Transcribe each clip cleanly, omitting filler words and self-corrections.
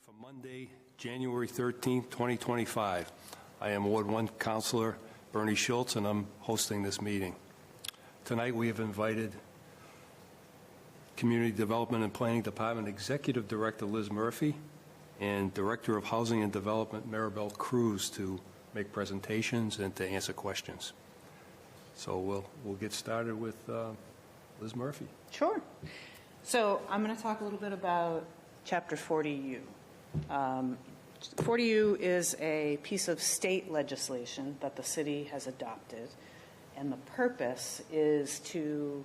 for Monday, January 13th, 2025. I am Ward 1 Councilor Bernie Schultz, and I'm hosting this meeting. Tonight we have invited Community Development and Planning Department Executive Director Liz Murphy and Director of Housing and Development Maribel Cruz to make presentations and to answer questions. So we'll get started with Liz Murphy. Sure. So I'm going to talk a little bit about Chapter 40U. 40U is a piece of state legislation that the city has adopted, and the purpose is to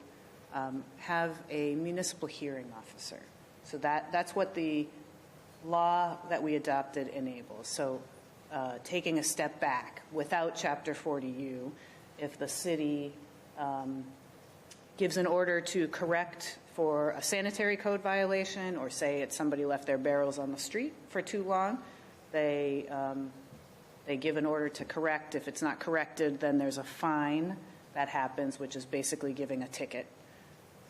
have a municipal hearing officer. So that's what the law that we adopted enables. So taking a step back, without Chapter 40U, if the city gives an order to correct for a sanitary code violation, or say it's somebody left their barrels on the street for too long, they give an order to correct. If it's not corrected, then there's a fine that happens, which is basically giving a ticket.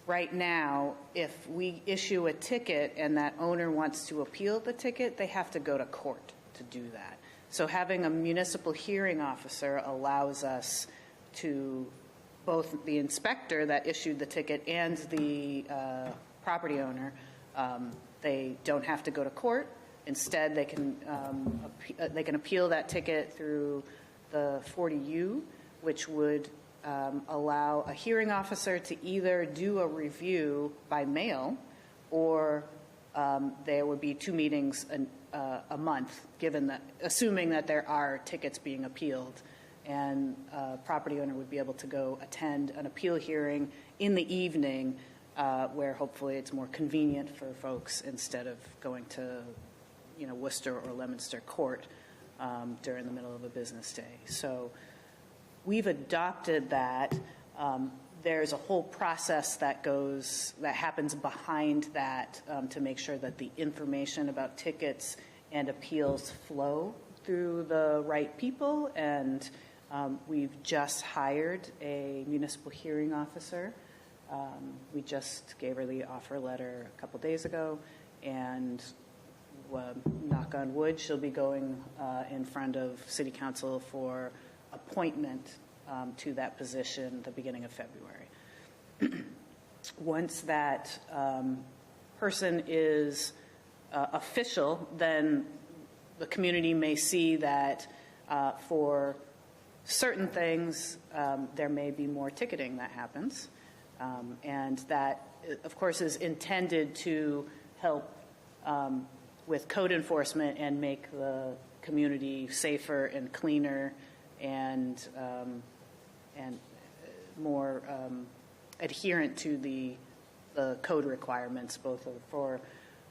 Right now, if we issue a ticket and that owner wants to appeal the ticket, they have to go to court to do that. So having a municipal hearing officer allows us to, both the inspector that issued the ticket and the property owner, they don't have to go to court. Instead, they can appeal that ticket through the 40U, which would allow a hearing officer to either do a review by mail, or there would be 2 meetings a month, assuming that there are tickets being appealed. And a property owner would be able to go attend an appeal hearing in the evening, where hopefully it's more convenient for folks instead of going to, Worcester or Leominster Court during the middle of a business day. So we've adopted that. There's a whole process that happens behind that to make sure that the information about tickets and appeals flow through the right people, and we've just hired a municipal hearing officer. We just gave her the offer letter a couple days ago, and knock on wood, she'll be going in front of City Council for appointment to that position at the beginning of February. Once that person is official, then the community may see that for certain things, there may be more ticketing that happens. And that, of course, is intended to help with code enforcement and make the community safer and cleaner and more adherent to the code requirements, both for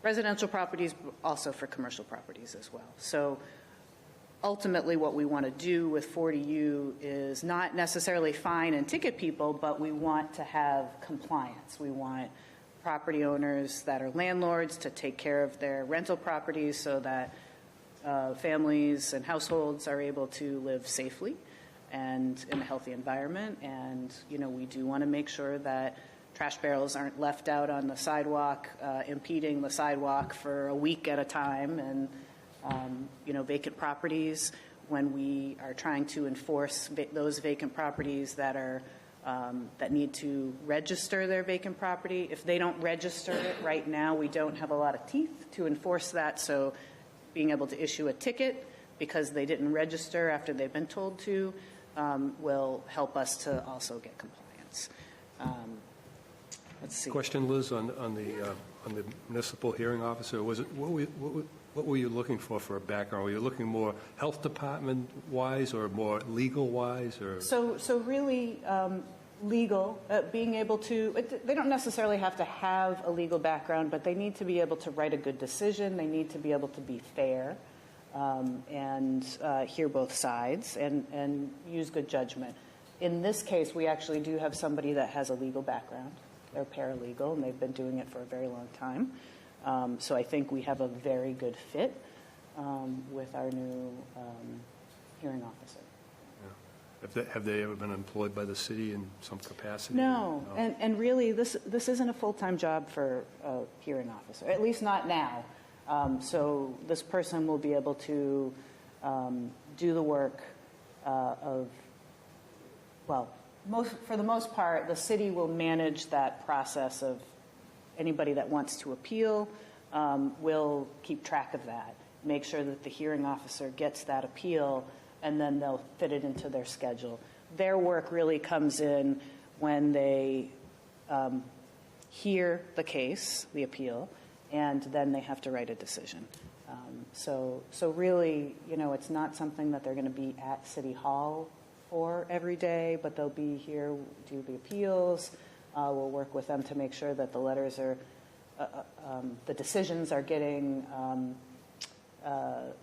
residential properties, but also for commercial properties as well. So ultimately what we want to do with 40U is not necessarily fine and ticket people, but we want to have compliance. We want property owners that are landlords to take care of their rental properties so that families and households are able to live safely and in a healthy environment. And, we do want to make sure that trash barrels aren't left out on the sidewalk, impeding the sidewalk for a week at a time. And, vacant properties, when we are trying to enforce those vacant properties that are that need to register their vacant property. If they don't register it right now, we don't have a lot of teeth to enforce that. So being able to issue a ticket because they didn't register after they've been told to will help us to also get compliance. Let's see. Question, Liz, on the municipal hearing officer. What were you looking for a background? Were you looking more health department wise or more legal wise, or? So really legal. Being able to. They don't necessarily have to have a legal background, but they need to be able to write a good decision. They need to be able to be fair and hear both sides and use good judgment. In this case, we actually do have somebody that has a legal background. They're paralegal, and they've been doing it for a very long time. So I think we have a very good fit with our new hearing officer. Yeah. Have they ever been employed by the city in some capacity? No. And really, this isn't a full-time job for a hearing officer, at least not now. So this person will be able to do the work for the most part, the city will manage that process of anybody that wants to appeal will keep track of that, make sure that the hearing officer gets that appeal, and then they'll fit it into their schedule. Their work really comes in when they hear the case, the appeal, and then they have to write a decision. So really, it's not something that they're going to be at City Hall for every day, but they'll be here, do the appeals. We'll work with them to make sure that the letters are, the decisions are getting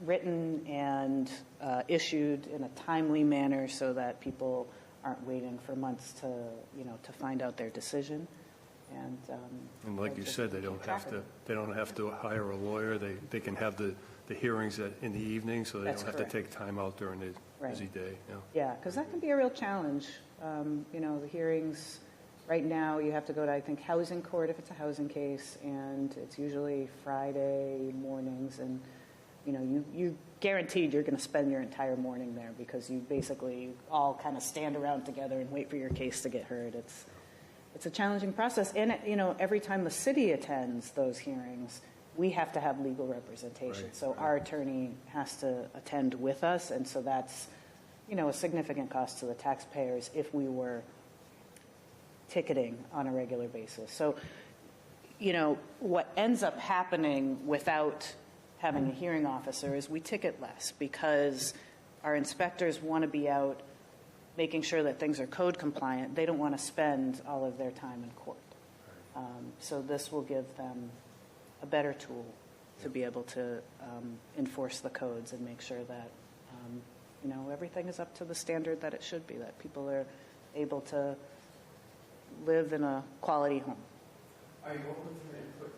written and issued in a timely manner so that people aren't waiting for months to find out their decision. And like you said, they don't have to hire a lawyer. They can have the hearings in the evening, so they That's don't have correct. to take time out during the busy day. Yeah, because that can be a real challenge. The hearings, right now, you have to go to, I think, housing court if it's a housing case, and it's usually Friday mornings, and, you guaranteed you're going to spend your entire morning there because you basically all kind of stand around together and wait for your case to get heard. It's a challenging process, and, every time the city attends those hearings, we have to have legal representation. Right, so right. our attorney has to attend with us, and so that's, a significant cost to the taxpayers if we were ticketing on a regular basis. So, what ends up happening without having a hearing officer is we ticket less because our inspectors want to be out making sure that things are code compliant. They don't want to spend all of their time in court. So this will give them a better tool to be able to enforce the codes and make sure that, everything is up to the standard that it should be, that people are able to live in a quality home. Are you open for input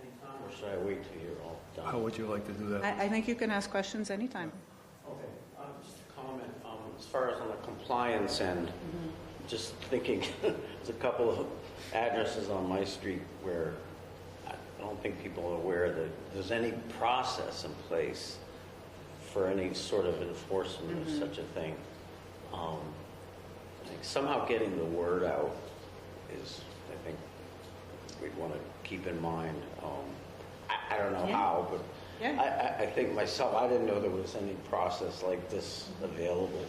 anytime, or should I wait till you're all done? How would you like to do that? I think you can ask questions anytime. Okay, just a comment. As far as on the compliance end, just thinking, there's a couple of addresses on my street where I don't think people are aware that there's any process in place for any sort of enforcement of such a thing. I think somehow getting the word out is, I think, we'd want to keep in mind. I don't know how, but Yeah. I think myself, I didn't know there was any process like this available,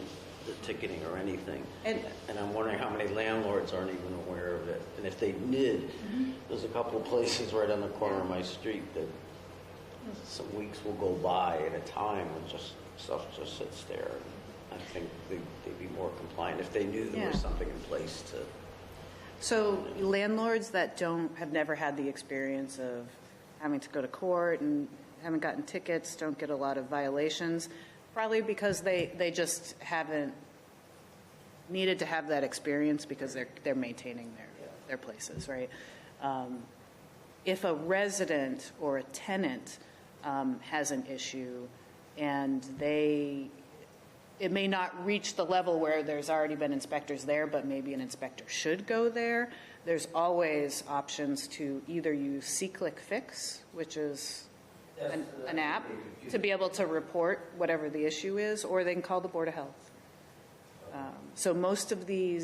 the ticketing or anything. And I'm wondering how many landlords aren't even aware of it. And if they did, there's a couple of places right on the corner of my street that some weeks will go by at a time when just stuff just sits there. And I think they'd be more compliant if they knew there was Yeah. something in place to. So landlords that have never had the experience of having to go to court and haven't gotten tickets, don't get a lot of violations, probably because they just haven't needed to have that experience because they're maintaining their places, right? If a resident or a tenant has an issue and it may not reach the level where there's already been inspectors there, but maybe an inspector should go there. There's always options to either use SeeClickFix, which is an app, to be able to report whatever the issue is, or they can call the Board of Health. So most of the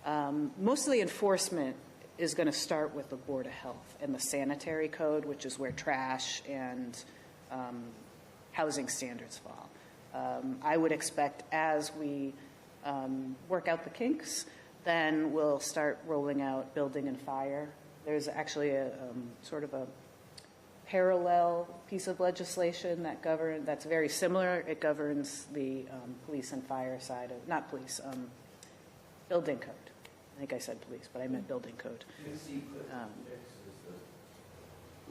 enforcement is going to start with the Board of Health and the sanitary code, which is where trash and housing standards fall. I would expect as we work out the kinks, then we'll start rolling out building and fire. There's actually a sort of a parallel piece of legislation that's very similar. It governs the police and fire side of, not police, building code. I think I said police, but I meant building code.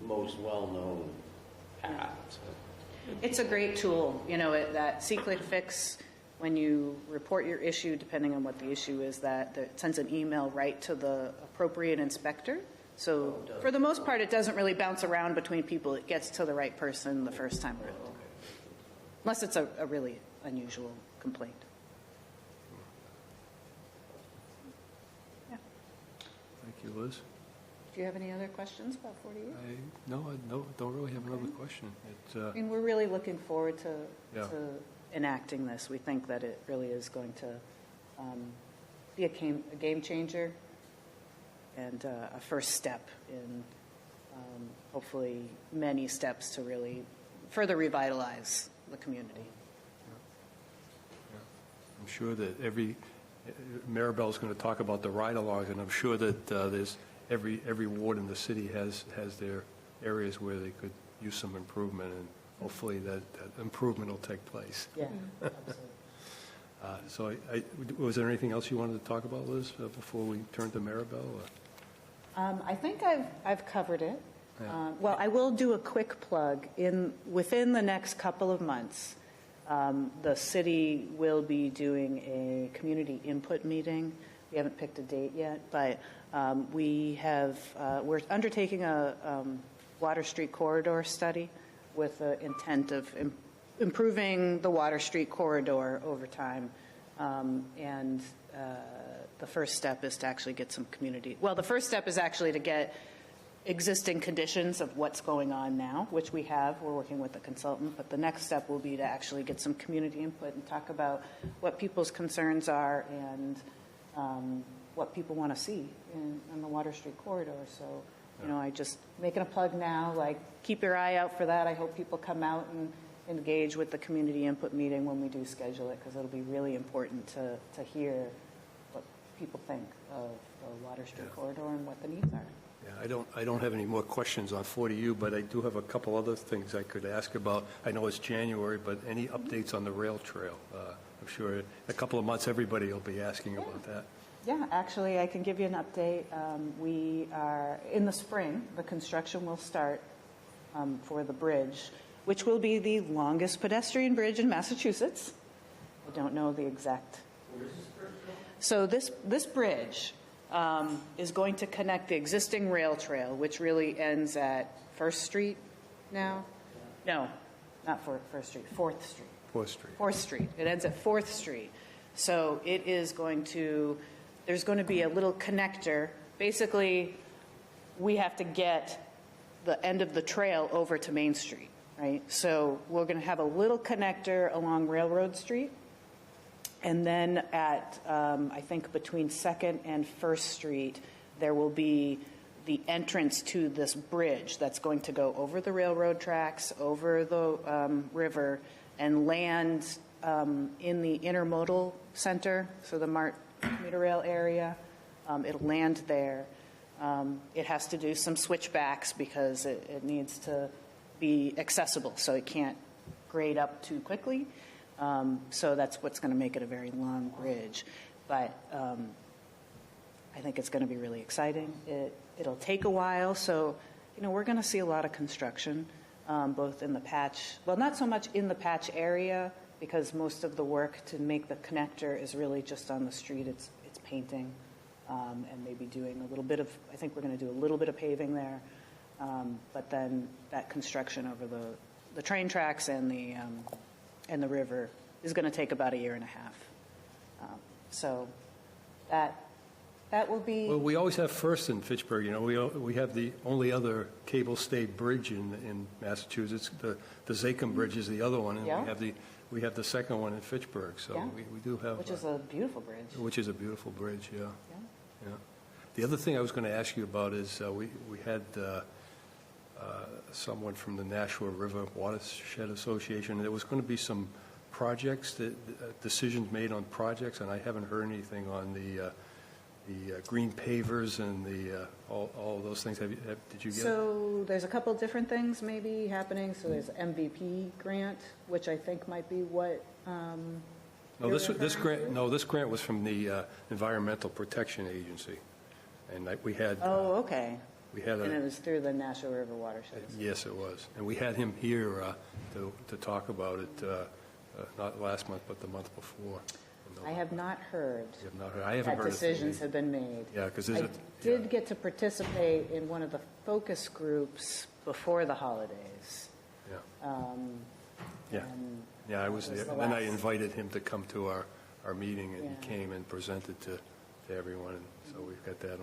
Most well-known path. It's a great tool. That SeeClickFix, when you report your issue, depending on what the issue is, that sends an email right to the appropriate inspector. So for the most part, it doesn't really bounce around between people. It gets to the right person the first time around. Unless it's a really unusual complaint. Yeah. Thank you, Liz. Do you have any other questions about 40U? No, don't really have another question. I mean, we're really looking forward to Yeah. enacting this. We think that it really is going to be a game changer and a first step in hopefully many steps to really further revitalize the community. I'm sure that Maribel's going to talk about the ride-alongs, and I'm sure that there's every ward in the city has their areas where they could use some improvement, and hopefully that improvement will take place. Yeah, absolutely. So was there anything else you wanted to talk about, Liz, before we turn to Maribel? I think I've covered it. Yeah. Well, I will do a quick plug. Within the next couple of months, the city will be doing a community input meeting. We haven't picked a date yet, but we're undertaking a Water Street corridor study with the intent of improving the Water Street corridor over time. And the first step is to actually get some community. Well, the first step is actually to get existing conditions of what's going on now, which we have. We're working with a consultant, but the next step will be to actually get some community input and talk about what people's concerns are and what people want to see in the Water Street corridor. So, I just making a plug now, like keep your eye out for that. I hope people come out and engage with the community input meeting when we do schedule it, because it'll be really important to hear what people think of the Water Street corridor and what the needs are. Yeah, I don't have any more questions on 40U, but I do have a couple other things I could ask about. I know it's January, but any updates on the rail trail? I'm sure in a couple of months everybody will be asking about that. Yeah, actually, I can give you an update. We are, in the spring, the construction will start for the bridge, which will be the longest pedestrian bridge in Massachusetts. I don't know the exact. Where is this bridge going? So this bridge is going to connect the existing rail trail, which really ends at First Street now. No, not First Street, 4th Street. 4th Street. 4th Street. It ends at 4th Street. So it is going to, there's going to be a little connector. Basically, we have to get the end of the trail over to Main Street, right? So we're going to have a little connector along Railroad Street. And then at, I think, between 2nd and 1st Street, there will be the entrance to this bridge that's going to go over the railroad tracks, over the river, and land in the intermodal center, so the MART commuter rail area. It'll land there. It has to do some switchbacks because it needs to be accessible, so it can't grade up too quickly. So that's what's going to make it a very long bridge. But I think it's going to be really exciting. It'll take a while, so we're going to see a lot of construction, both in the patch. Well, not so much in the patch area, because most of the work to make the connector is really just on the street. It's painting, and maybe doing a little bit of. I think we're going to do a little bit of paving there, but then that construction over the train tracks and the river is going to take about a year and a half. So that will be. Well, we always have first in Fitchburg. We have the only other cable-stayed bridge in Massachusetts. The Zachem Bridge is the other one, and Yeah. we have the second one in Fitchburg. So Yeah. we do have. Which is a beautiful bridge. Which is a beautiful bridge, yeah. Yeah. Yeah. The other thing I was going to ask you about is we had someone from the Nashua River Watershed Association, and there was going to be some projects, decisions made on projects, and I haven't heard anything on the green pavers and all those things. Did you get it? So there's a couple different things maybe happening. So there's MVP grant, which I think might be what. No, this grant was from the Environmental Protection Agency, and we had. Oh, okay. We had And it was through the Nashua River Watershed. Yes, it was, and we had him here to talk about it, not last month, but the month before. I have not heard You have not heard. I haven't that heard decisions have been made. Yeah, because I did get to participate in one of the focus groups before the holidays. Yeah, And I was that there. the And then I last- invited him to come to our meeting, and Yeah. he came and presented to everyone, and so we've got that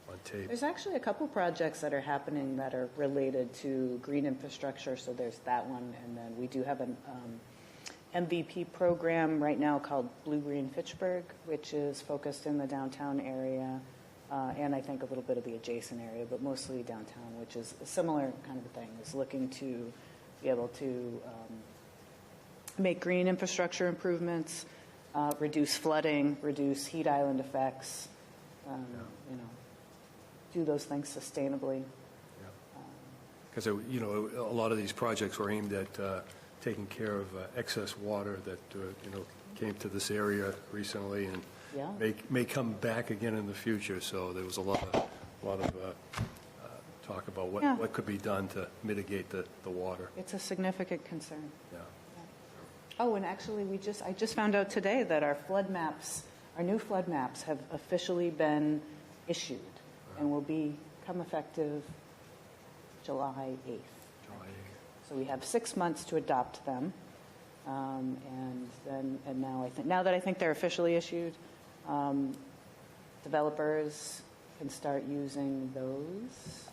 on tape. There's actually a couple projects that are happening that are related to green infrastructure, so there's that one, and then we do have an MVP program right now called Blue Green Fitchburg, which is focused in the downtown area, and I think a little bit of the adjacent area, but mostly downtown, which is a similar kind of a thing, is looking to be able to make green infrastructure improvements, reduce flooding, reduce heat island effects, you know, do those things sustainably. Because, you know, a lot of these projects were aimed at taking care of excess water that, you know, came to this area recently and Yeah. may come back again in the future. So there was a lot of talk about Yeah. what could be done to mitigate the water. It's a significant concern. Yeah. Oh, and actually, I just found out today that our flood maps, our new flood maps have officially been issued and will become effective July 8th. So we have 6 months to adopt them. And now that I think they're officially issued, developers can start using those.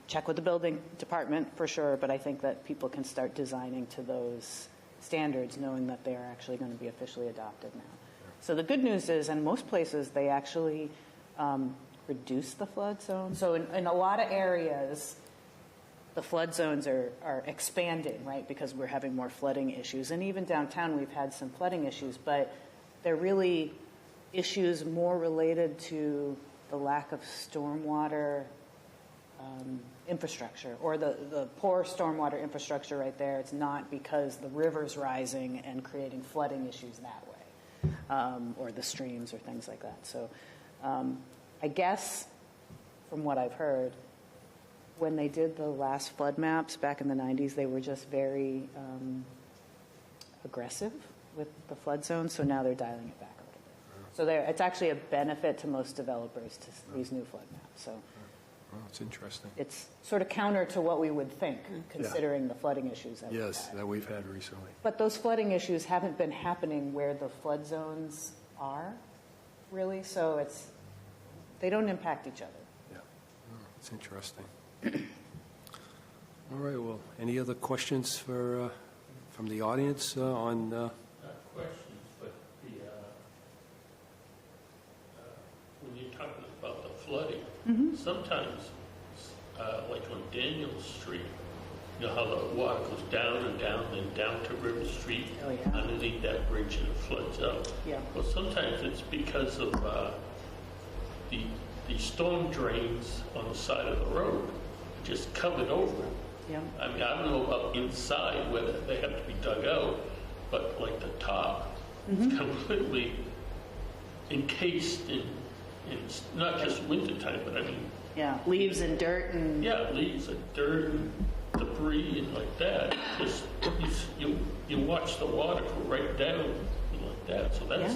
Check with the building department for sure, but I think that people can start designing to those standards knowing that they are actually going to be officially adopted now. So the good news is, in most places, they actually reduce the flood zone. So in a lot of areas, the flood zones are expanding, right, because we're having more flooding issues. And even downtown, we've had some flooding issues, but they're really issues more related to the lack of stormwater infrastructure, or the poor stormwater infrastructure right there. It's not because the river's rising and creating flooding issues that way, or the streams or things like that. So I guess, from what I've heard, when they did the last flood maps back in the 90s, they were just very aggressive with the flood zone, so now they're dialing it back a little bit. So it's actually a benefit to most developers, to these new flood maps. So Oh, it's interesting. it's sort of counter to what we would think, considering the flooding issues that we've Yes, had. that we've had recently. But those flooding issues haven't been happening where the flood zones are, really, so they don't impact each other. Yeah. Oh, it's interesting. All right, well, any other questions from the audience on... Not questions, but when you're talking about the flooding, sometimes, like on Daniel Street, you know how the water goes down and down, then down to River Street, Oh, yeah. underneath that bridge, and it floods out. Yeah. Well, sometimes it's because of the storm drains on the side of the road just covered over. Yeah. I mean, I don't know about inside, whether they have to be dug out, but like the top, it's completely encased in not just wintertime, but I mean, Yeah, leaves and dirt and... yeah, leaves and dirt and debris and like that. Just you watch the water go right down like that. So that's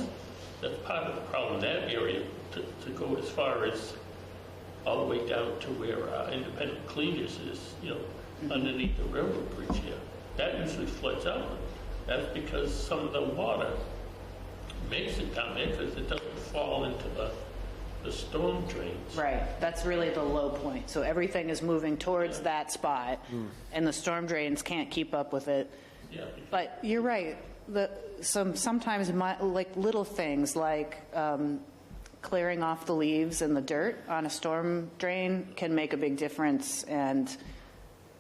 part of the problem in that area, to go as far as all the way down to where Independent Cleaners is, you know, underneath the railroad bridge here. That usually floods out. That's because some of the water makes it down there because it doesn't fall into the storm drains. Right, that's really the low point. So everything is moving towards that spot, and the storm drains can't keep up with it. Yeah. But you're right. Sometimes like little things like clearing off the leaves and the dirt on a storm drain can make a big difference. And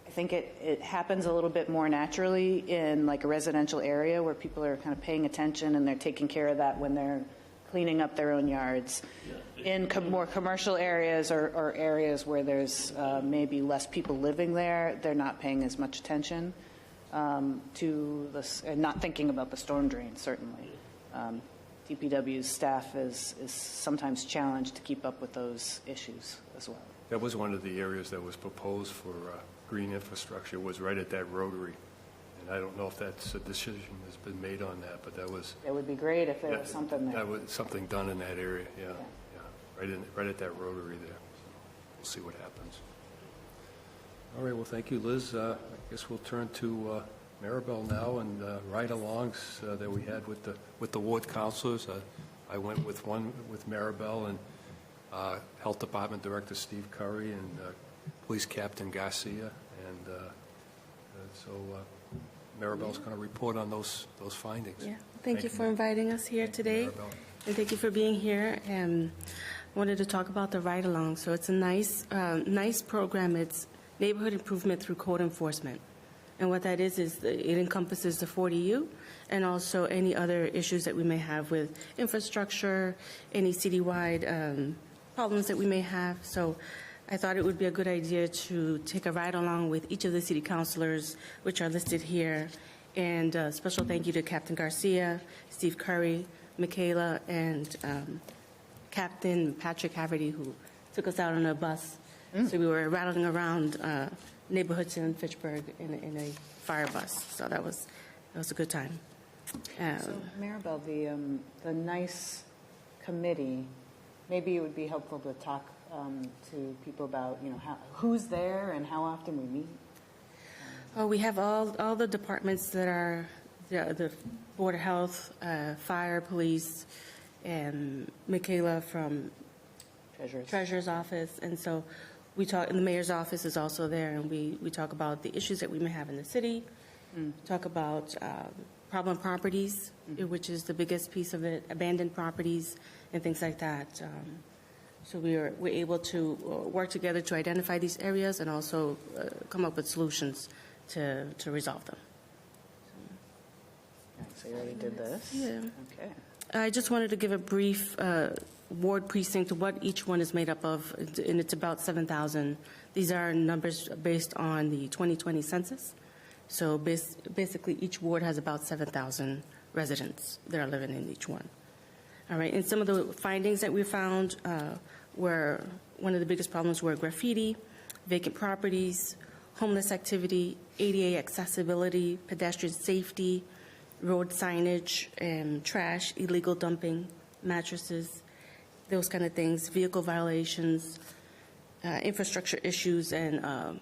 I think it happens a little bit more naturally in like a residential area where people are kind of paying attention and they're taking care of that when they're cleaning up their own yards. In more commercial areas or areas where there's maybe less people living there, they're not paying as much attention to this, and not thinking about the storm drain, certainly. DPW's staff is sometimes challenged to keep up with those issues as well. That was one of the areas that was proposed for green infrastructure, was right at that rotary. And I don't know if that's a decision that's been made on that, but that was... It would be great if there was something there. That was something done in that area, yeah. Right at that rotary there. So we'll see what happens. All right, well, thank you, Liz. I guess we'll turn to Maribel now, and ride-alongs that we had with the ward councilors. I went with one with Maribel, and Health Department Director Steve Curry and Police Captain Garcia. And so Maribel's going to report on those findings. Yeah, thank you for inviting us here today, Maribel. and thank you for being here. Wanted to talk about the ride-along. So it's a nice program. It's neighborhood improvement through code enforcement. And what that is it encompasses the 40U and also any other issues that we may have with infrastructure, any citywide problems that we may have. So I thought it would be a good idea to take a ride along with each of the city councilors, which are listed here. And a special thank you to Captain Garcia, Steve Curry, Michaela, and Captain Patrick Haverty, who took us out on a bus. So we were rattling around neighborhoods in Fitchburg in a fire bus. So that was a good time. So Maribel, the NICE committee, maybe it would be helpful to talk to people about, who's there and how often we meet. Oh, we have all the departments that are the Board of Health, Fire, Police, and Michaela from Treasurer's Office. And so we talk, and the Mayor's Office is also there, and we talk about the issues that we may have in the city, talk about problem properties, which is the biggest piece of it, abandoned properties, and things like that. So we're able to work together to identify these areas and also come up with solutions to resolve them. So you already did this? Yeah. Okay. I just wanted to give a brief ward precinct, what each one is made up of, and it's about 7,000. These are numbers based on the 2020 census. So basically, each ward has about 7,000 residents that are living in each one. All right, and some of the findings that we found were one of the biggest problems were graffiti, vacant properties, homeless activity, ADA accessibility, pedestrian safety, road signage, trash, illegal dumping, mattresses, those kind of things, vehicle violations, infrastructure issues, and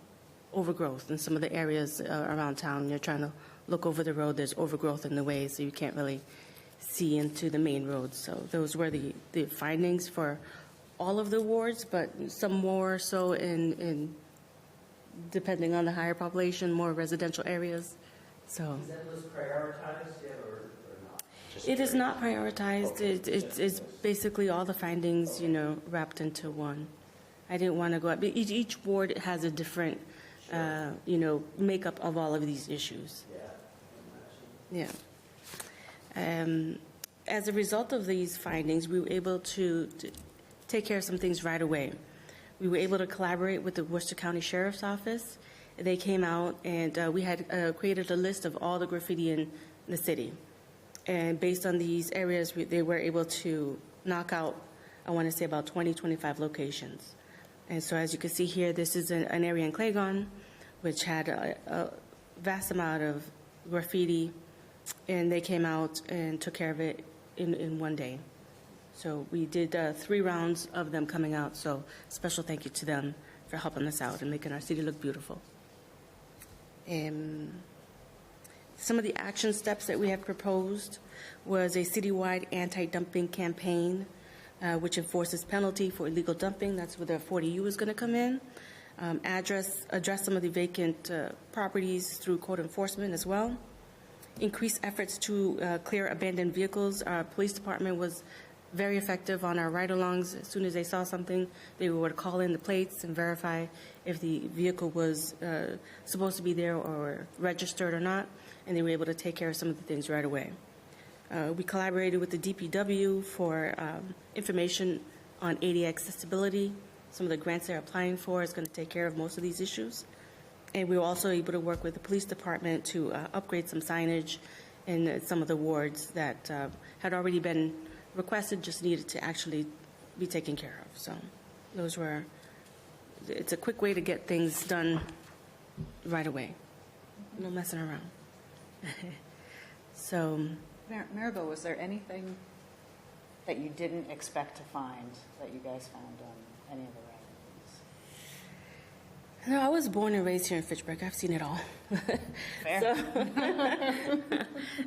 overgrowth in some of the areas around town. You're trying to look over the road, there's overgrowth in the way, so you can't really see into the main roads. So those were the findings for all of the wards, but some more so in depending on the higher population, more residential areas. So Is that list prioritized yet or not? it is not prioritized. It's basically all the findings, wrapped into one. I didn't want to go up. Each ward has a different, makeup of all of these issues. Yeah. Yeah. As a result of these findings, we were able to take care of some things right away. We were able to collaborate with the Worcester County Sheriff's Office. They came out and we had created a list of all the graffiti in the city. And based on these areas, they were able to knock out, I want to say, about 20, 25 locations. And so as you can see here, this is an area in Claygon, which had a vast amount of graffiti, and they came out and took care of it in one day. So we did 3 rounds of them coming out, so special thank you to them for helping us out and making our city look beautiful. Some of the action steps that we have proposed was a citywide anti-dumping campaign, which enforces penalty for illegal dumping. That's where the 40U is going to come in. Address some of the vacant properties through code enforcement as well. Increase efforts to clear abandoned vehicles. Our police department was very effective on our ride-alongs. As soon as they saw something, they would call in the plates and verify if the vehicle was supposed to be there or registered or not, and they were able to take care of some of the things right away. We collaborated with the DPW for information on ADA accessibility. Some of the grants they're applying for is going to take care of most of these issues. And we were also able to work with the police department to upgrade some signage in some of the wards that had already been requested, just needed to actually be taken care of. So it's a quick way to get things done right away. No messing around. So, Maribel, was there anything that you didn't expect to find that you guys found on any of the ride-alongs? no, I was born and raised here in Fitchburg. I've seen it all. Fair.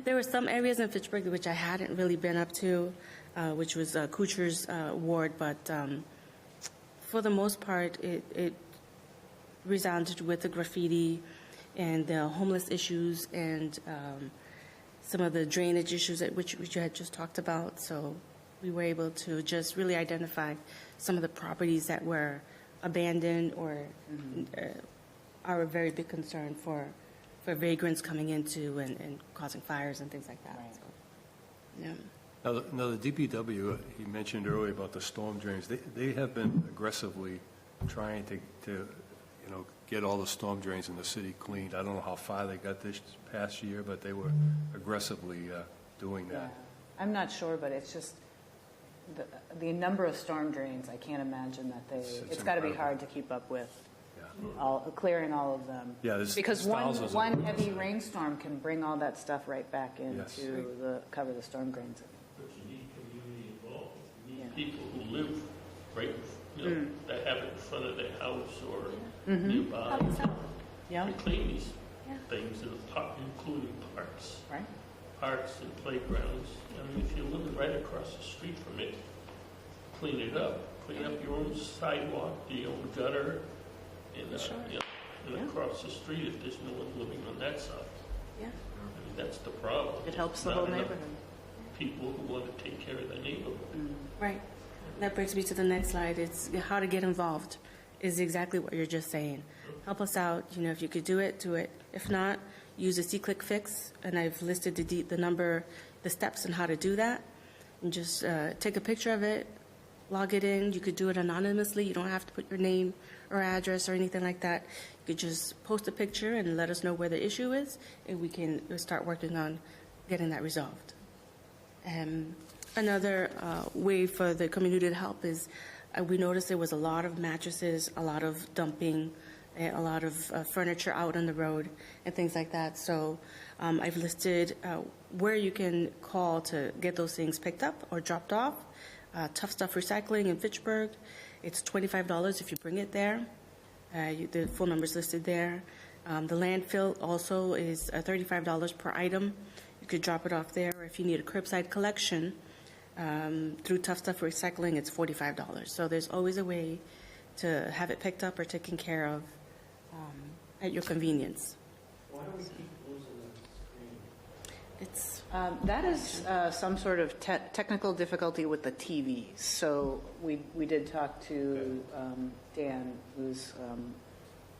There were some areas in Fitchburg which I hadn't really been up to, which was Kucher's ward, but for the most part, it resounded with the graffiti and the homeless issues and some of the drainage issues at which you had just talked about. So we were able to just really identify some of the properties that were abandoned or are a very big concern for vagrants coming into and causing fires and things like that. Right. So, yeah. Now, the DPW, he mentioned earlier about the storm drains, they have been aggressively trying to get all the storm drains in the city cleaned. I don't know how far they got this past year, but they were aggressively doing Yeah. that. I'm not sure, but it's just the number of storm drains, I can't imagine that it's got to be incredible. hard to keep up with, Yeah. clearing all of them. Yeah, there's Because thousands of one them. heavy rainstorm can bring all that stuff right back Yes. into cover the storm drains. But you need community involvement. You need Yeah. people who live right, that have it in front of their house or nearby. Yeah, To clean these Yeah. things, including parks. right? Parks and playgrounds. I mean, if you're living right across the street from it, clean it up. Clean up your own sidewalk, your own gutter, and, and Yeah. across the street if there's no one living on that side. Yeah, I mean, that's the problem. it helps the Not whole enough neighborhood. People who want to take care of their neighborhood. Right. That brings me to the next slide. It's how to get involved is exactly what you're just saying. Help us out. If you could do it, do it. If not, use a C-Click Fix, and I've listed the number, the steps on how to do that. And just take a picture of it, log it in. You could do it anonymously. You don't have to put your name or address or anything like that. You could just post a picture and let us know where the issue is, and we can start working on getting that resolved. Another way for the community to help is we noticed there was a lot of mattresses, a lot of dumping, a lot of furniture out on the road and things like that. So I've listed where you can call to get those things picked up or dropped off. Tough Stuff Recycling in Fitchburg, it's $25 if you bring it there. The phone number is listed there. The landfill also is $35 per item. You could drop it off there. Or if you need a curbside collection, through Tough Stuff Recycling, it's $45. So there's always a way to have it picked up or taken care of at your convenience. Why do we keep losing the screen? It's That is some sort of technical difficulty with the TVs. So we did talk to Dan, who's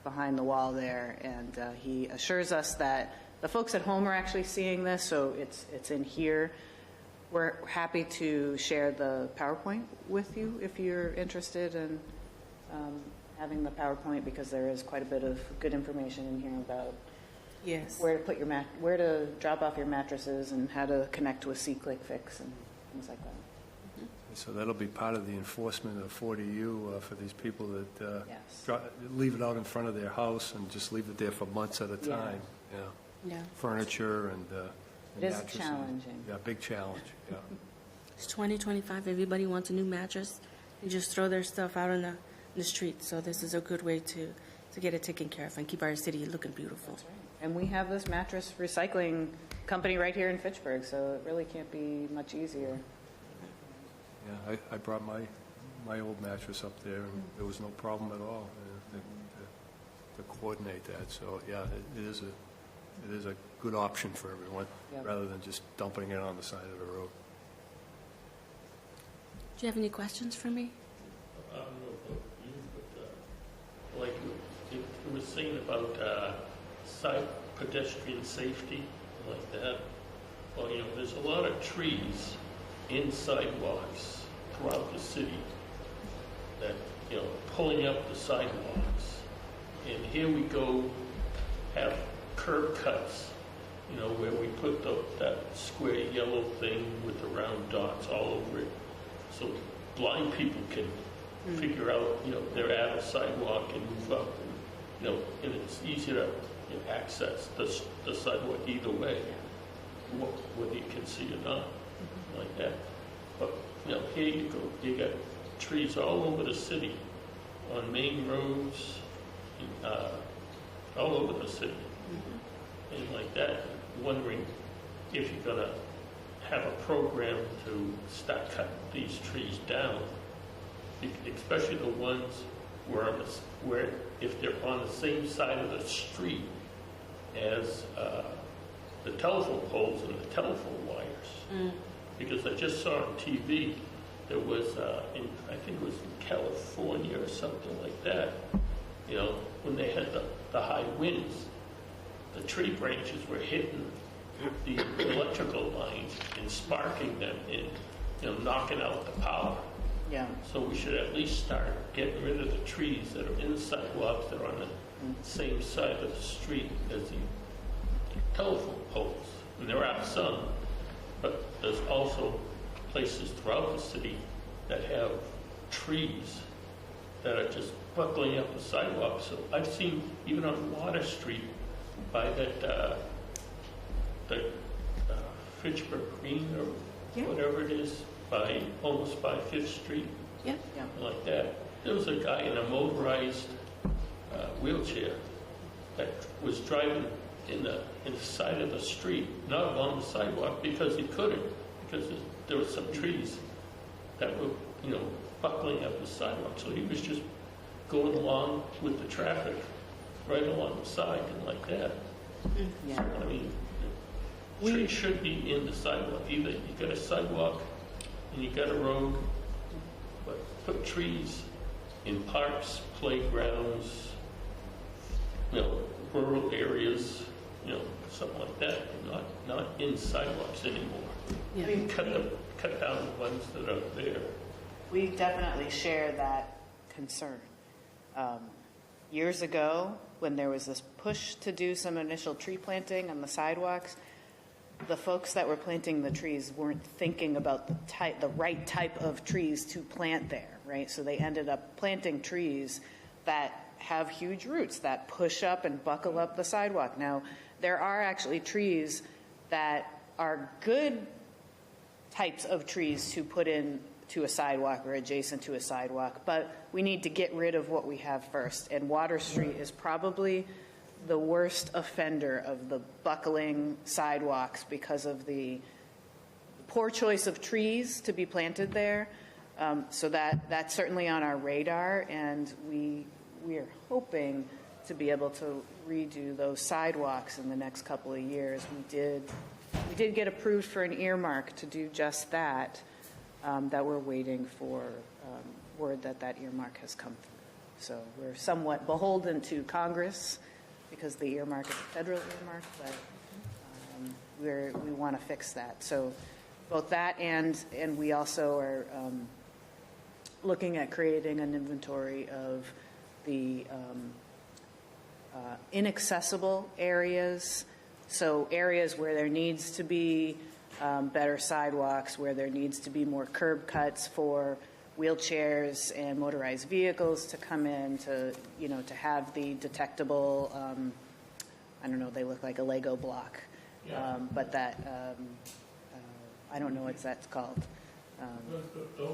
behind the wall there, and he assures us that the folks at home are actually seeing this, so it's in here. We're happy to share the PowerPoint with you if you're interested in having the PowerPoint, because there is quite a bit of good information in here about yes. where to put your where to drop off your mattresses and how to connect to a C-Click Fix and things like that. So that'll be part of the enforcement of 40U for these people that Yes. leave it out in front of their house and just leave it there for months at a Yeah. time. Yeah. Yeah. Furniture and It is mattresses. challenging. Yeah, big challenge, yeah. It's 2025. Everybody wants a new mattress. They just throw their stuff out on the street. So this is a good way to get it taken care of and keep our city looking beautiful. And we have this mattress recycling company right here in Fitchburg, so it really can't be much easier. Yeah, I brought my old mattress up there, and there was no problem at all to coordinate that. So, yeah, it is a good option for everyone, Yep. rather than just dumping it on the side of the road. Do you have any questions for me? I don't know about you, but like you were saying about side pedestrian safety, like that. Well, there's a lot of trees in sidewalks throughout the city that, pulling up the sidewalks. And here we go, have curb cuts, where we put that square yellow thing with the round dots all over it. So blind people can figure out, they're at a sidewalk and move up. And it's easier to access the sidewalk either way, whether you can see or not, like that. But, here you go. You got trees all over the city, on main roads, all over the city. And like that, wondering if you're going to have a program to start cutting these trees down especially the ones where if they're on the same side of the street as the telephone poles and the telephone wires. Because I just saw on TV, there was, I think it was in California or something like that, when they had the high winds, the tree branches were hitting the electrical lines and sparking them and, knocking out the power. Yeah. So we should at least start getting rid of the trees that are in the sidewalks that are on the same side of the street as the telephone poles. And there are some, but there's also places throughout the city that have trees that are just buckling up the sidewalk. So I've seen, even on Water Street, by that, Fitchburg Green or whatever it is, almost by 5th Street, Yeah. like that. There was a guy in a motorized wheelchair that was driving in the side of the street, not along the sidewalk, because he couldn't, because there were some trees that were, buckling up the sidewalk. So he was just going along with the traffic right along the side and like that. Yeah. I mean, trees should be in the sidewalk. Either you got a sidewalk and you got a road, but put trees in parks, playgrounds, rural areas, something like that, not in sidewalks anymore. Yeah. Cut down the ones that are there. We definitely share that concern. Years ago, when there was this push to do some initial tree planting on the sidewalks, the folks that were planting the trees weren't thinking about the right type of trees to plant there, right? So they ended up planting trees that have huge roots that push up and buckle up the sidewalk. Now, there are actually trees that are good types of trees to put in to a sidewalk or adjacent to a sidewalk, but we need to get rid of what we have first. And Water Street is probably the worst offender of the buckling sidewalks because of the poor choice of trees to be planted there. So that's certainly on our radar, and we are hoping to be able to redo those sidewalks in the next couple of years. We did get approved for an earmark to do just that. That we're waiting for word that earmark has come through. So we're somewhat beholden to Congress because the earmark is a federal earmark, but we want to fix that. So both that and we also are looking at creating an inventory of the inaccessible areas. So areas where there needs to be better sidewalks, where there needs to be more curb cuts for wheelchairs and motorized vehicles to come in to have the detectable, I don't know, they look like a Lego block, but that, I don't know what that's called. Those you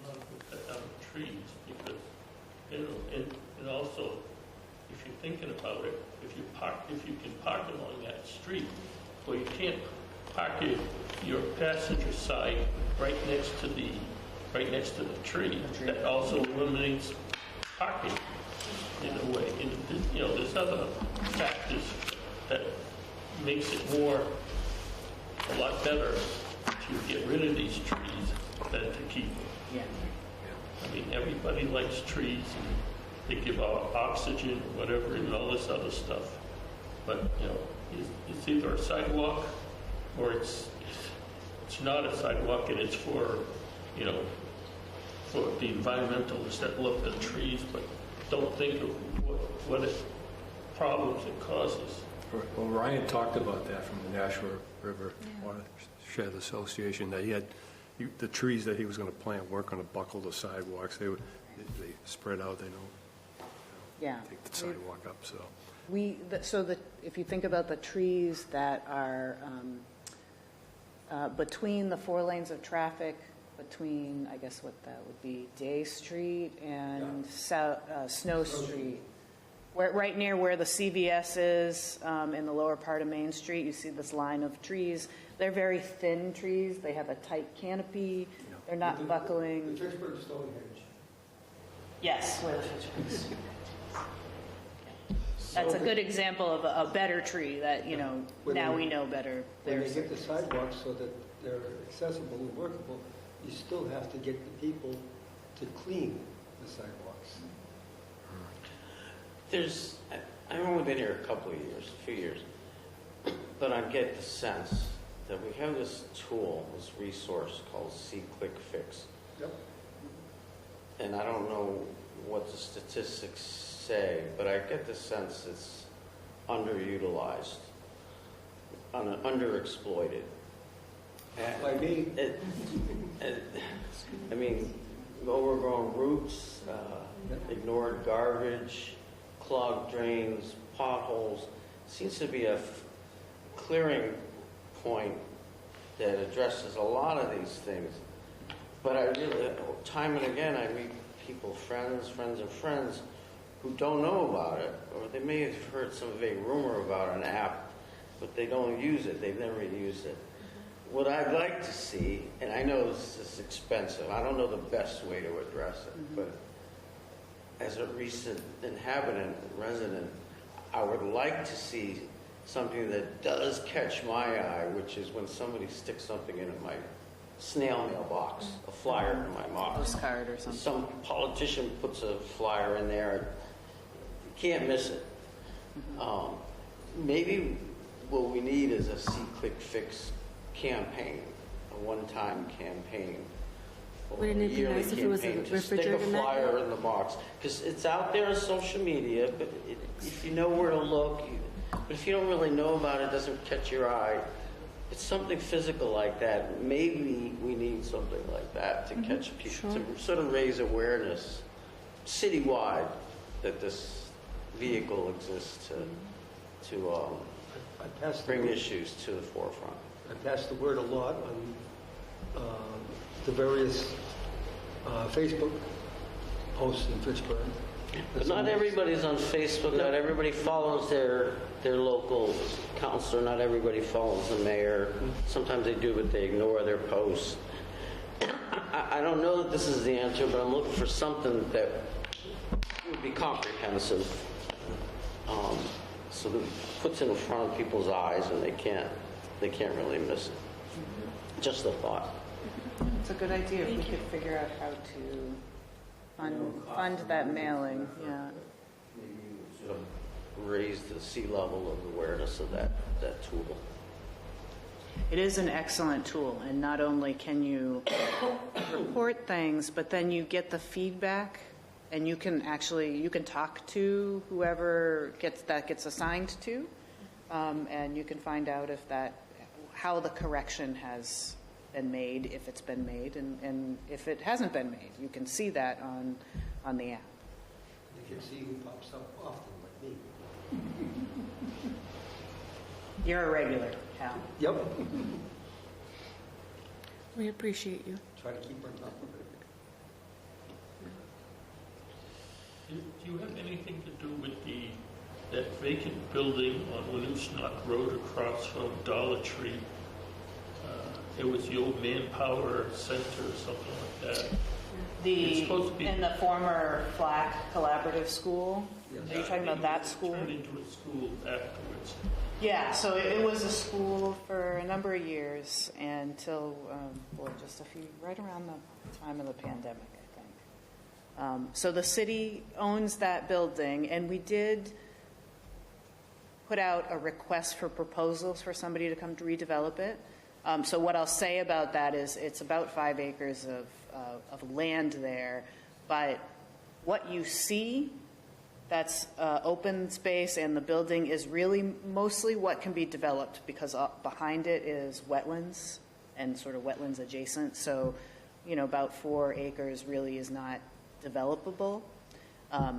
want to cut down the trees because, and also, if you're thinking about it, if you can park along that street, well, you can't park your passenger side right next to the tree. That also eliminates parking in a way. And there's other factors that makes it a lot better to get rid of these trees than to keep them. Yeah. I mean, everybody likes trees and they give out oxygen or whatever and all this other stuff. But it's either a sidewalk or it's not a sidewalk, and it's for the environmentalists that look at trees but don't think of what problems it causes. Well, Ryan talked about that from the Nashua River Watershed Association, that the trees that he was going to plant weren't going to buckle the sidewalks. They spread out, take the sidewalk up. So if you think about the trees that are between the 4 lanes of traffic, between, I guess what that would be, Day Street and Snow Street, right near where the CVS is in the lower part of Main Street, you see this line of trees. They're very thin trees. They have a tight canopy. They're not buckling. The Fitchburg Stonehenge. Yes, where the fish was. That's a good example of a better tree that, you know, When now they- we know better. When they There's- get the sidewalks so that they're accessible and workable, you still have to get the people to clean the sidewalks. I've only been here a few years, but I get the sense that we have this tool, this resource called See-Click Fix. Yep. And I don't know what the statistics say, but I get the sense it's underutilized, underexploited. By me, I mean, overgrown roots, ignored garbage, clogged drains, potholes. Seems to be a clearing point that addresses a lot of these things. But I really, time and again, I meet people, friends and friends, who don't know about it, or they may have heard some vague rumor about an app, but they don't use it. They've never used it. What I'd like to see, and I know this is expensive, I don't know the best way to address it, but as a recent resident, I would like to see something that does catch my eye, which is when somebody sticks something in my snail mail box, a flyer in my box. Postcard or something. Some politician puts a flyer in there, you can't miss it. Maybe what we need is a See-Click Fix campaign, a one-time campaign. Or Wouldn't it be yearly nice if it was a campaign to stick a refrigerator flyer magnet? in the box? Because it's out there on social media, but if you know where to look, but if you don't really know about it, it doesn't catch your eye. It's something physical like that. Maybe we need something like that to catch people, to sort of raise awareness citywide that this vehicle exists to I pass the bring word- issues to the forefront. I pass the word a lot on the various Facebook posts in Fitchburg. But not everybody's on Facebook, not everybody follows their local counselor, not everybody follows the mayor. Sometimes they do, but they ignore their posts. I don't know that this is the answer, but I'm looking for something that would be comprehensive, so that it puts it in front of people's eyes and they can't really miss it. Just a thought. It's a good idea if we could figure out how to fund that mailing, yeah. Maybe sort of raise the sea level of awareness of that tool. It is an excellent tool, and not only can you report things, but then you get the feedback, and you can talk to whoever gets assigned to, and you can find out how the correction has been made, if it's been made, and if it hasn't been made. You can see that on the app. You can see who pops up often, like me. You're a regular, Cal. Yep. We appreciate you. Try to keep on top of it. Do you have anything to do with that vacant building on Winoosknock Road across from Dollar Tree? It was the old Manpower Center or something like that. It's supposed to be- In the former Flack Collaborative School? Yes. Are you talking about that school? It turned into a school afterwards. Yeah, so it was a school for a number of years until, right around the time of the pandemic, I think. So the city owns that building, and we did put out a request for proposals for somebody to come to redevelop it. So what I'll say about that is it's about 5 acres of land there, but what you see, that's open space, and the building is really mostly what can be developed, because behind it is wetlands and sort of wetlands adjacent. So, about 4 acres really is not developable.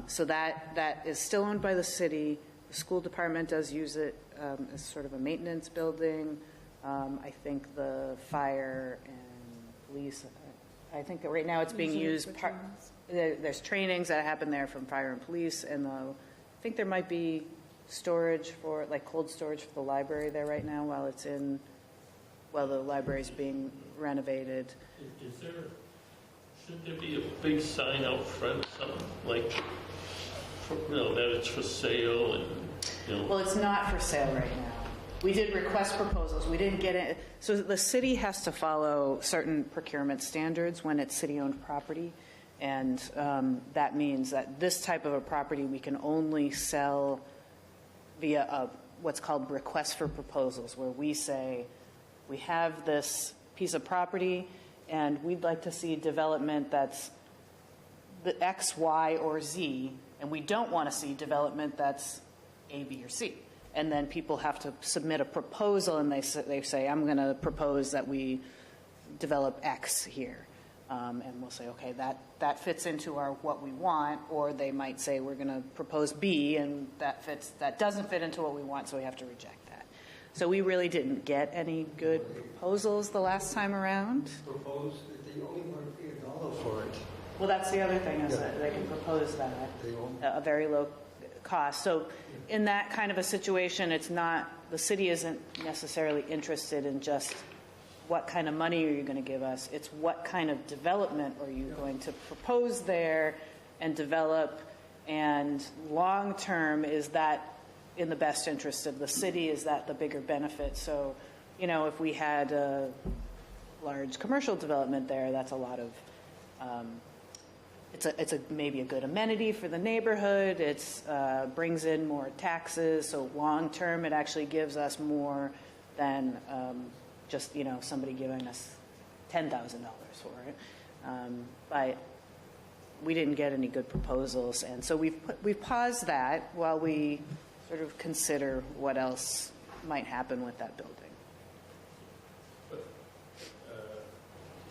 So that is still owned by the city. The school department does use it as sort of a maintenance building. I think the fire and police, I think that right now it's being used. There's trainings that happen there from fire and police, and I think there might be storage cold storage for the library there right now while the library's being renovated. Is there Should there be a big sign out front, something like, that it's for sale and, Well, it's not for sale right now. We did request proposals. We didn't get it. So the city has to follow certain procurement standards when it's city-owned property. And that means that this type of a property we can only sell via what's called request for proposals, where we say, we have this piece of property and we'd like to see development that's the X, Y, or Z, and we don't want to see development that's A, B, or C. And then people have to submit a proposal, and they say, I'm going to propose that we develop X here. And we'll say, okay, that fits into our what we want, or they might say, we're going to propose B, and that doesn't fit into what we want, so we have to reject that. So we really didn't get any good proposals the last time around. Proposed that they only want to pay $1 for it. Well, that's the other thing, is that they can propose that a very low cost. So in that kind of a situation, it's not, the city isn't necessarily interested in just what kind of money are you going to give us. It's what kind of development are you going to propose there and develop, and long term, is that in the best interest of the city? Is that the bigger benefit? So, if we had a large commercial development there, that's a lot of it's maybe a good amenity for the neighborhood. It's brings in more taxes. So long term, it actually gives us more than just somebody giving us $10,000 for it. But we didn't get any good proposals, and so we've paused that while we sort of consider what else might happen with that building.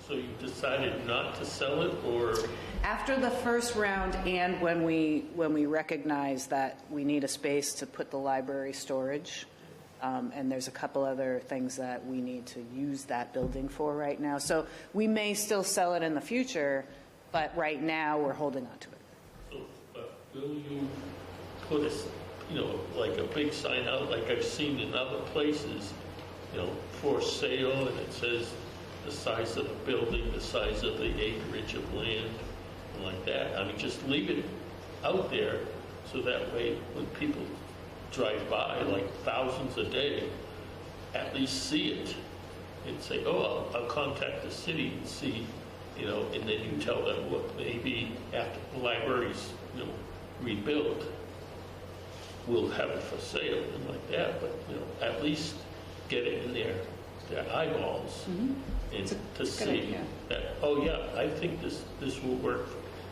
so you decided not to sell it, or? After the first round, and when we recognize that we need a space to put the library storage, and there's a couple other things that we need to use that building for right now. So we may still sell it in the future, but right now we're holding on to it. So, will you put like a big sign out, like I've seen in other places, for sale, and it says the size of the building, the size of the acreage of land, and like that? I mean, just leave it out there so that way when people drive by, like thousands a day, at least see it and say, oh, I'll contact the city and see, and then you tell them what maybe after the library's, rebuilt, we'll have it for sale and like that, but, at least get it in their eyeballs and to see idea. that, oh yeah, I think this will work.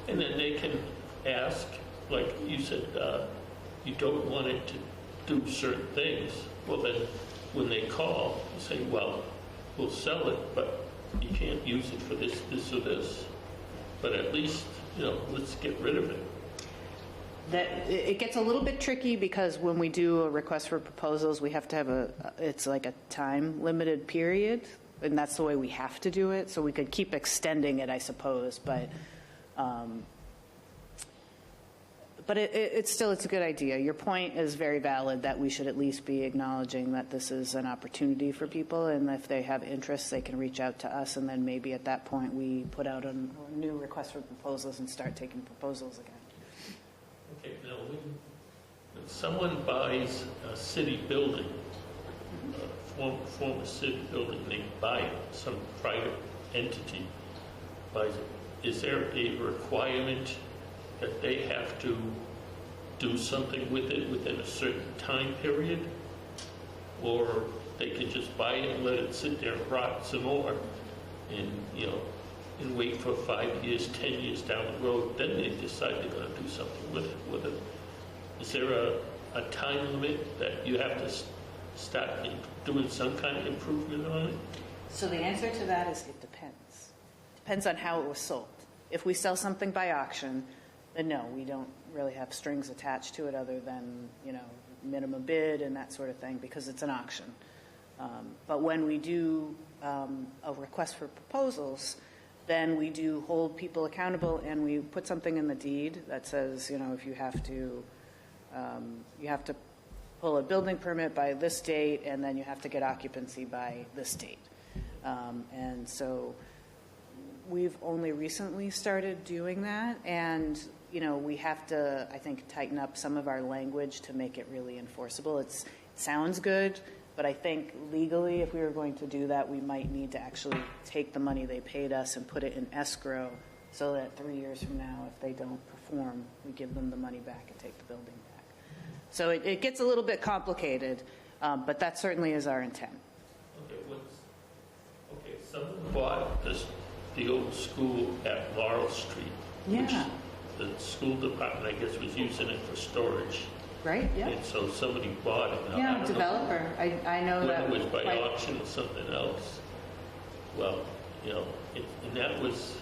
And then they can ask, like you said, you don't want it to do certain things. Well, then when they call, you say, well, we'll sell it, but you can't use it for this, or this. But at least, let's get rid of it. That it gets a little bit tricky because when we do a request for proposals, we have to have it's like a time limited period, and that's the way we have to do it. So we could keep extending it, I suppose, but it's a good idea. Your point is very valid that we should at least be acknowledging that this is an opportunity for people, and if they have interest, they can reach out to us, and then maybe at that point we put out a new request for proposals and start taking proposals again. Okay, now when someone buys a city building, former city building, they buy it, some private entity buys it, is there a requirement that they have to do something with it within a certain time period? Or they can just buy it and let it sit there and rot some more and, and wait for 5 years, 10 years down the road, then they decide they're going to do something with it. Is there a time limit that you have to start doing some kind of improvement on it? So the answer to that is it depends. Depends on how it was sold. If we sell something by auction, then no, we don't really have strings attached to it other than, minimum bid and that sort of thing, because it's an auction. But when we do a request for proposals, then we do hold people accountable, and we put something in the deed that says, if you have to pull a building permit by this date, and then you have to get occupancy by this date. And so we've only recently started doing that, and, you know, we have to, I think, tighten up some of our language to make it really enforceable. It sounds good, but I think legally, if we were going to do that, we might need to actually take the money they paid us and put it in escrow so that 3 years from now, if they don't perform, we give them the money back and take the building back. So it gets a little bit complicated, but that certainly is our intent. Okay, someone bought the old school at Laurel Street. Yeah. Which the school department, I guess, was using it for storage. Right, yeah. And so somebody bought it. Now, I Yeah, don't know developer. I know that. whether it was by like- auction or something else. Well, you know, and that was,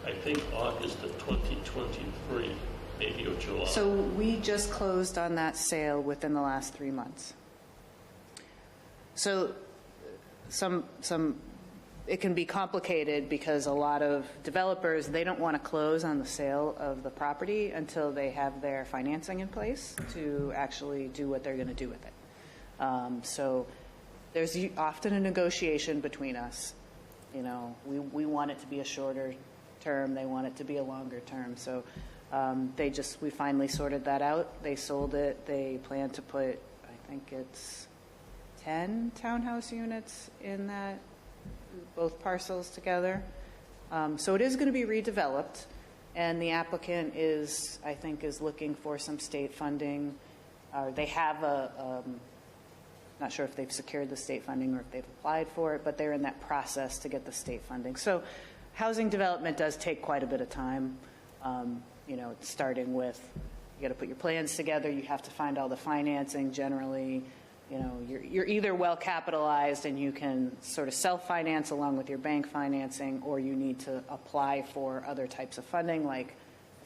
I think, August of 2023, maybe, or July. So we just closed on that sale within the last 3 months. So it can be complicated because a lot of developers, they don't want to close on the sale of the property until they have their financing in place to actually do what they're going to do with it. So there's often a negotiation between us. You know, we want it to be a shorter term, they want it to be a longer term. So we finally sorted that out. They sold it. They plan to put, I think it's 10 townhouse units in that, both parcels together. So it is going to be redeveloped, and the applicant is, I think, is looking for some state funding. They have not sure if they've secured the state funding or if they've applied for it, but they're in that process to get the state funding. So housing development does take quite a bit of time. You know, it's starting with, you got to put your plans together, you have to find all the financing generally. You know, you're either well capitalized and you can sort of self-finance along with your bank financing, or you need to apply for other types of funding like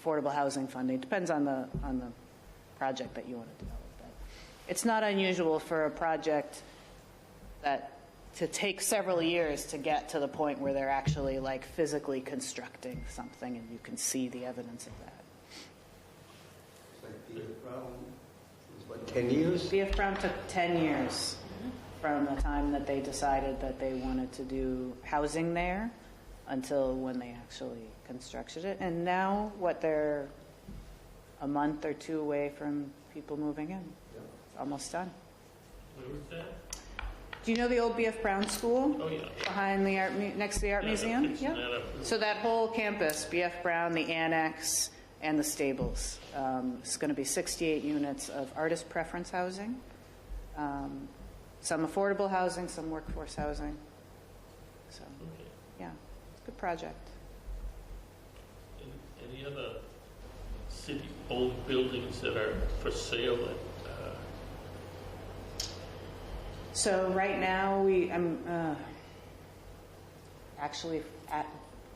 affordable housing funding. It depends on the project that you want to develop. But it's not unusual for a project to take several years to get to the point where they're actually like physically constructing something and you can see the evidence of that. It's like the Brown, it was what, 10 years? BF Brown took 10 years from the time that they decided that they wanted to do housing there until when they actually constructed it. And now, they're a month or two away from people moving in. It's almost done. Where was that? Do you know the old BF Brown School? Oh, yeah. Behind the next to the art Yeah, museum? fixing that up. So that whole campus, BF Brown, the annex, and the stables, it's going to be 68 units of artist preference housing, some affordable housing, some workforce housing. So, Okay. yeah, it's a good project. Any other city-owned buildings that are for sale at So right now, I'm actually at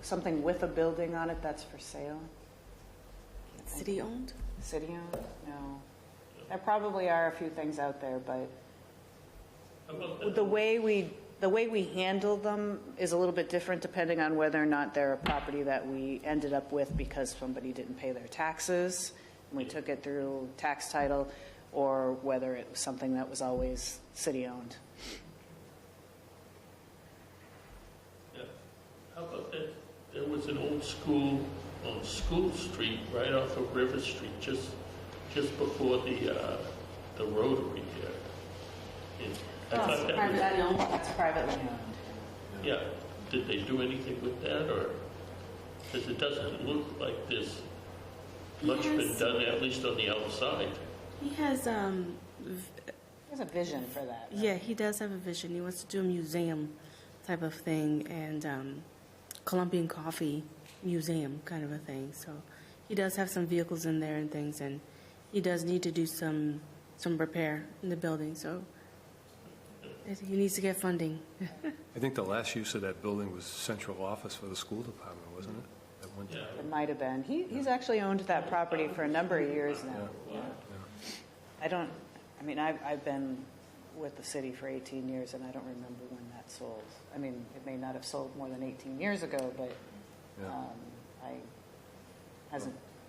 something with a building on it that's for sale. City-owned? City-owned? No. There probably are a few things out there, but how about that? the way we handle them is a little bit different depending on whether or not they're a property that we ended up with because somebody didn't pay their taxes and we took it through tax title, or whether it was something that was always city-owned. Yeah. How about that? There was an old school on School Street, right off of River Street, just before the Rotary there. And I thought that was, That's privately owned. yeah. Did they do anything with that, or because it doesn't look like there's much been done, at least on the outside. He has, There's a vision for that. right? yeah, he does have a vision. He wants to do a museum type of thing, and Colombian coffee museum kind of a thing. So he does have some vehicles in there and things, and he does need to do some repair in the building. So he needs to get funding. I think the last use of that building was central office for the school department, wasn't it? At one time. It might have been. He's actually owned that property for a number of years now. Yeah. I've been with the city for 18 years, and I don't remember when that sold. I mean, it may not have sold more than 18 years ago, but Yeah.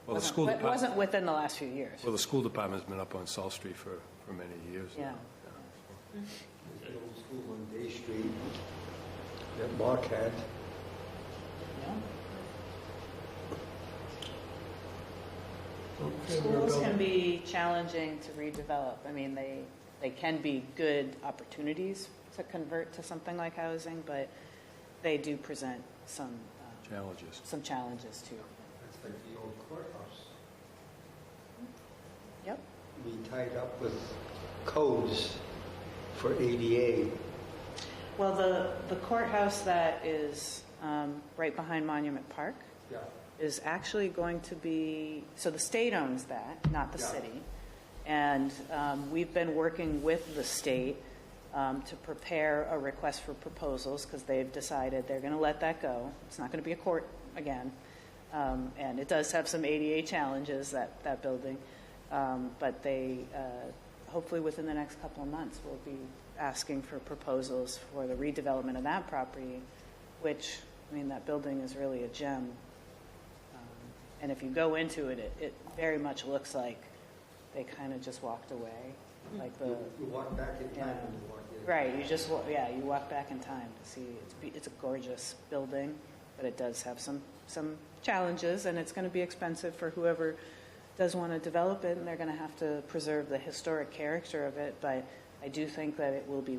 Well, the school it wasn't within the last few years. Well, the school department's been up on South Street for many years. Yeah. The old school on Day Street that Mark had. Schools can be challenging to redevelop. I mean, they can be good opportunities to convert to something like housing, but they do present some Challenges. too. That's like the old courthouse. Yep. We tied up with codes for ADA. Well, the courthouse that is right behind Monument Park Yeah. is actually going to be, so the state owns that, not the Yeah. city. And we've been working with the state to prepare a request for proposals because they've decided they're going to let that go. It's not going to be a court again. And it does have some ADA challenges, that building. But they, hopefully within the next couple of months, will be asking for proposals for the redevelopment of that property, which, I mean, that building is really a gem. And if you go into it, it very much looks like they kind of just walked away. Like the, You walk back in time Yeah. when you walk in. right, you just, you walk back in time to see, it's a gorgeous building, but it does have some challenges, and it's going to be expensive for whoever does want to develop it, and they're going to have to preserve the historic character of it, but I do think that it will be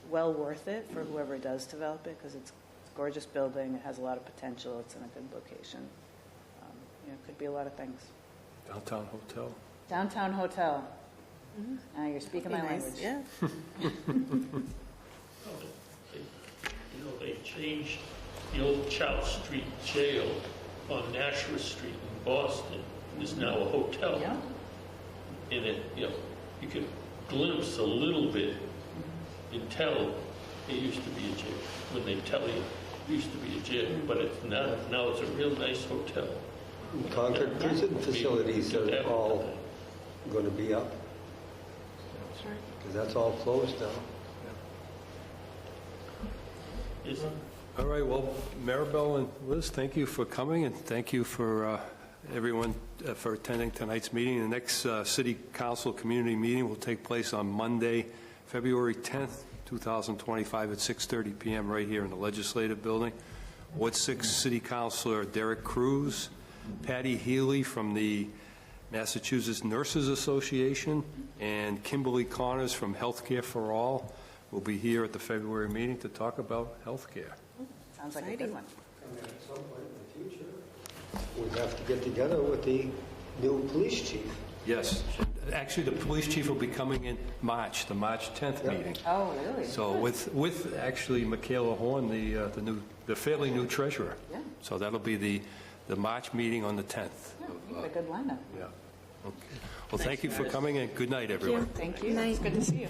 well worth it for whoever does develop it, because it's a gorgeous building, it has a lot of potential, it's in a good location. It could be a lot of things. Downtown Hotel. Downtown Hotel. Now you're speaking my Be nice, language. yeah. They changed the old Charles Street Jail on Nashua Street in Boston. Is now a hotel. Yeah. And it, you could glimpse a little bit and tell it used to be a jail. When they tell you it used to be a jail, but it's not. Now it's a real nice hotel. Concord prison facilities are all going to be up. Because that's all closed now. Is- All right, well, Maribel and Liz, thank you for coming, and thank you for everyone for attending tonight's meeting. The next City Council Community Meeting will take place on Monday, February 10th, 2025 at 6:30 p.m. right here in the Legislative Building. Ward 6 City Councilor Derek Cruz, Patty Healy from the Massachusetts Nurses Association, and Kimberly Connors from Healthcare for All will be here at the February meeting to talk about healthcare. Sounds like a good one. And at some point in the future, we have to get together with the new police chief. Yes. Actually, the police chief will be coming in March, the March 10th Yeah. meeting. Oh, really? So with actually Michaela Horn, the fairly new treasurer. Yeah. So that'll be the March meeting on the 10th. Yeah, a good lineup. Yeah. Okay. Well, thank you for coming, and good night, everyone. Thank you. It's good to see you.